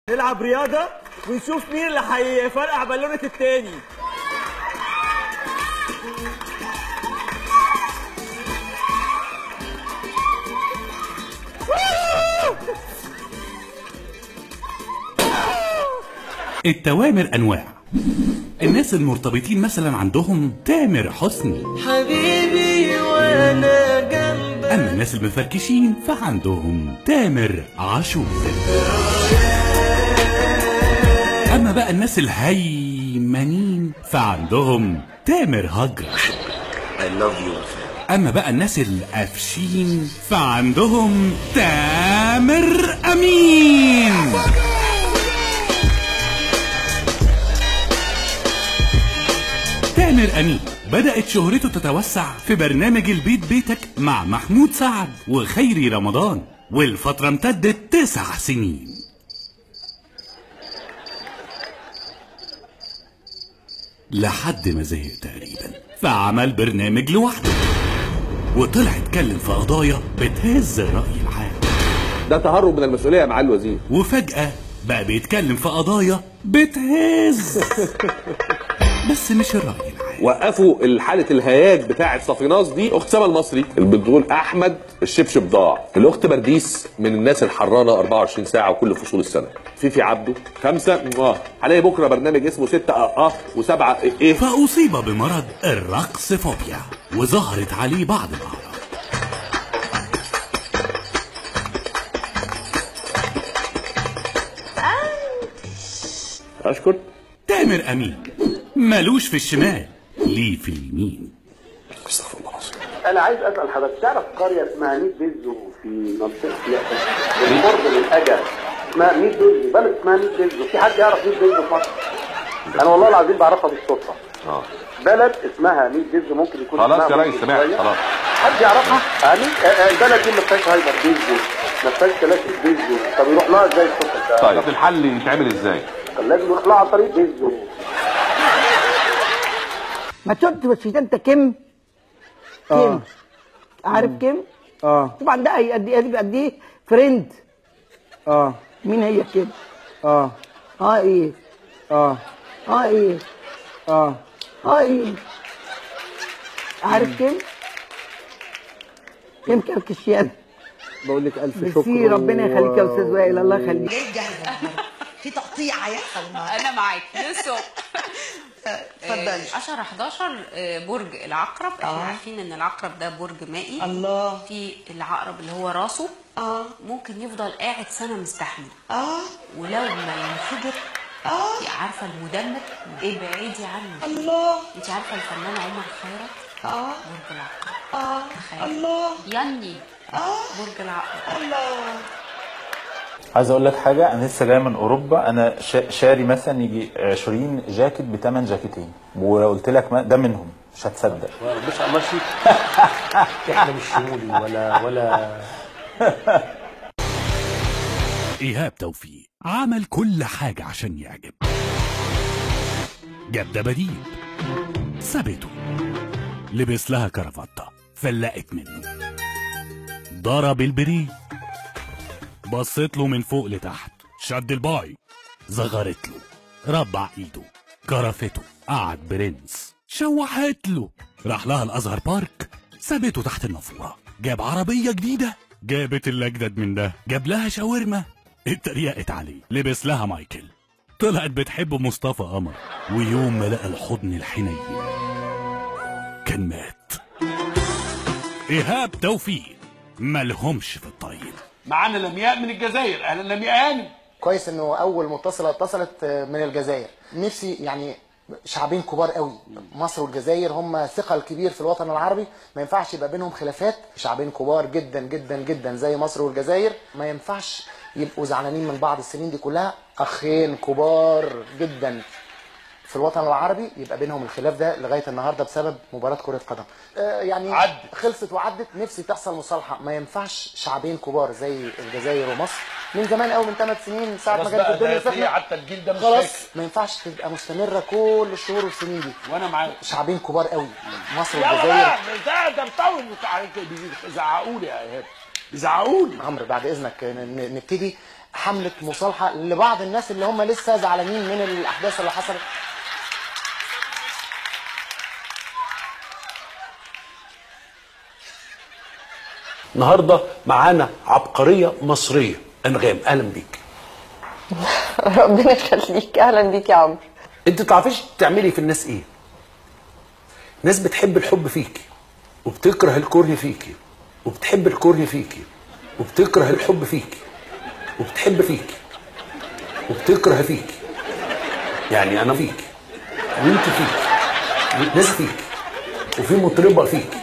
نلعب رياضة ونشوف مين اللي هيفرقع بالونة التاني. التوامر أنواع. الناس المرتبطين مثلا عندهم تامر حسني حبيبي وانا جنبك. أما الناس المفركشين فعندهم تامر عاشور. أما بقى الناس الهيمنين فعندهم تامر هجر. أما بقى الناس القافشين فعندهم تامر أمين. تامر أمين بدأت شهرته تتوسع في برنامج البيت بيتك مع محمود سعد وخيري رمضان، والفترة امتدت 9 سنين. لحد ما زهق تقريبا فعمل برنامج لوحده وطلع اتكلم في قضايا بتهز الرأي العام. ده تهرب من المسؤولية يا معالي الوزير. وفجأة بقى بيتكلم في قضايا بتهز بس مش الرأي العام. وقفوا حالة الهياج بتاعة صفيناز دي. اخت سما المصري اللي بتقول احمد الشبشب ضاع. الاخت برديس من الناس الحرانة 24 ساعة وكل فصول السنة. فيفي عبده 5 هلاقي بكرة برنامج اسمه 6 و7 ايه. فأصيب بمرض الرقص فوبيا وظهرت عليه بعض الأعراض. اشكر. تامر أمين ملوش في الشمال ليه في اليمين. استغفر الله العظيم. انا عايز اسال حضرتك، تعرف قريه اسمها ميت بيزو في منطقه بالقرب من الاجا؟ اسمها ميت بيزو، بلد اسمها ميت بيزو. في حد يعرف ميت بيزو في مصر؟ انا والله العظيم بعرفها بالصدفه. بلد اسمها ميت بيزو، ممكن يكون خلاص يا ريس سمعت خلاص. حد يعرفها؟ البلد دي ما فيهاش هايبر بيزو، ما فيهاش كلاسيك بيزو. طب يروح لها ازاي الصبح؟ طيب الحل يتعمل ازاي؟ لازم يروح لها عن طريق بيزو. ما شفت بس انت كم عارف كم؟ طبعا ده قد ايه فريند. مين هي كم؟ ايه ايه ايه عارف كم؟ كم كركشيان. بقول لك الف شكر. ربنا يخليك يا استاذ وائل، الله يخليك. في تقطيع هيحصل انا معاك لسه. اتفضلي. 10/11 برج العقرب. احنا عارفين ان العقرب ده برج مائي. الله. في العقرب اللي هو راسه ممكن يفضل قاعد سنه مستحمل. ولو ما ينفجر عارفه المدمر ابعدي عنه. الله. انت عارفه الفنان عمر خيرت برج العقرب. الله. يني برج العقرب. الله. عايز اقول لك حاجه، انا لسه جاي من اوروبا. انا شاري مثلا يجي 20 جاكيت ب8 جاكيتين، ولو قلت لك ده منهم مش هتصدق. ما شاء الله شيك. احنا مش شمولي ولا إيهاب توفيق عمل كل حاجة عشان يعجب. جاب دباديب، سابته، لبس لها كرافتة فلقت منه، ضرب البريد، بصيت له من فوق لتحت، شد الباي، زغرت له، ربع ايده، كرفته، قعد برنس، شوحت له، راح لها الازهر بارك، سابته تحت النافوره، جاب عربيه جديده، جابت اللي اجدد من ده، جاب لها شاورما، اتريقت عليه، لبس لها مايكل، طلعت بتحب مصطفى قمر، ويوم ما لقى الحضن الحنين كان مات. إيهاب توفيق ملهمش في الطريق. معانا لمياء من الجزائر. اهلا لمياء هانم. كويس انه اول متصله اتصلت من الجزائر. نفسي يعني شعبين كبار قوي، مصر والجزائر هم ثقل كبير في الوطن العربي، ما ينفعش يبقى بينهم خلافات. شعبين كبار جدا جدا جدا زي مصر والجزائر، ما ينفعش يبقوا زعلانين من بعض السنين دي كلها. اخين كبار جدا في الوطن العربي يبقى بينهم الخلاف ده لغايه النهارده بسبب مباراه كره قدم. يعني خلصت وعدت، نفسي تحصل مصالحه. ما ينفعش شعبين كبار زي الجزائر ومصر من زمان قوي، من 8 سنين ساعه ما جت الدنيا سخنه. حتى الجيل ده مش خلاص ما ينفعش تبقى مستمره كل الشهور والسنين دي. وانا معاك. شعبين كبار قوي مصر والجزائر. ده بيزعقوا لي يا ايهاب، بيزعقوا لي. عمرو بعد اذنك نبتدي. حمله مصالحه لبعض الناس اللي هم لسه زعلانين من الاحداث اللي حصلت. النهارده معانا عبقريه مصريه انغام، اهلا بيك. ربنا يخليك، اهلا بيك يا عمرو. انت تعرفيش تعملي في الناس ايه؟ ناس بتحب الحب فيكي وبتكره الكره فيكي، وبتحب الكره فيكي وبتكره الحب فيكي، وبتحب فيكي وبتكره فيكي. يعني انا فيكي وانت فيكي، ناس فيكي، وفي مطربه فيكي،